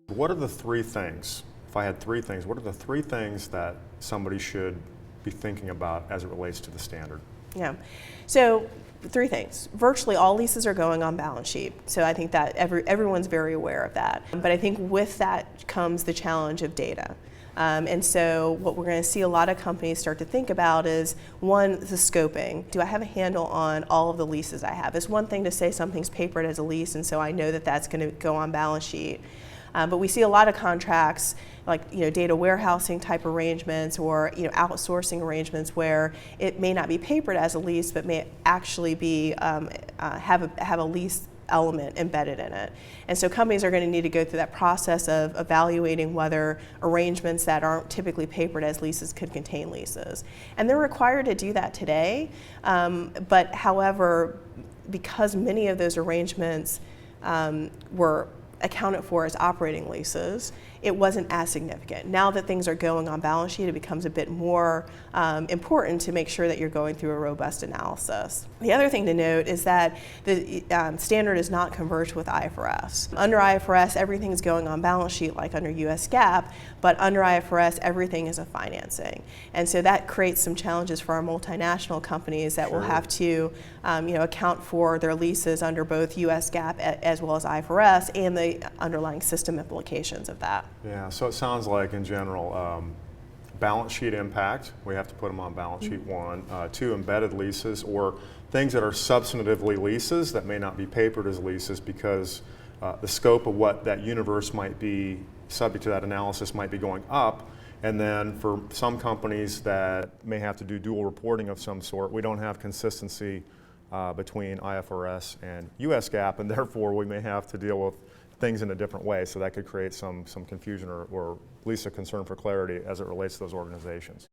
What are the three things, if I had three things, what are the three things that somebody should be thinking about as it relates to the standard? Yeah, so three things. Virtually all leases are going on balance sheet, so I think that everyone's very aware of that. But I think with that comes the challenge of data. And so what we're going to see a lot of companies start to think about is, one, the scoping. Do I have a handle on all of the leases I have? It's one thing to say something's papered as a lease, and so I know that that's going to go on balance sheet. But we see a lot of contracts, like data warehousing type arrangements or outsourcing arrangements where it may not be papered as a lease, but may actually be have a lease element embedded in it. And so companies are going to need to go through that process of evaluating whether arrangements that aren't typically papered as leases could contain leases. And they're required to do that today, but however, because many of those arrangements were accounted for as operating leases, it wasn't as significant. Now that things are going on balance sheet, it becomes a bit more important to make sure that you're going through a robust analysis. The other thing to note is that the standard is not converged with IFRS. Under IFRS, everything's going on balance sheet like under US GAAP, but under IFRS, everything is a financing. And so that creates some challenges for our multinational companies that will have to account for their leases under both US GAAP as well as IFRS and the underlying system implications of that. Yeah, so it sounds like in general, balance sheet impact, we have to put them on balance sheet, one. Two, embedded leases or things that are substantively leases that may not be papered as leases because the scope of what that universe might be subject to that analysis might be going up. And then for some companies that may have to do dual reporting of some sort, we don't have consistency between IFRS and US GAAP, and therefore we may have to deal with things in a different way, so that could create some confusion or at least a concern for clarity as it relates to those organizations.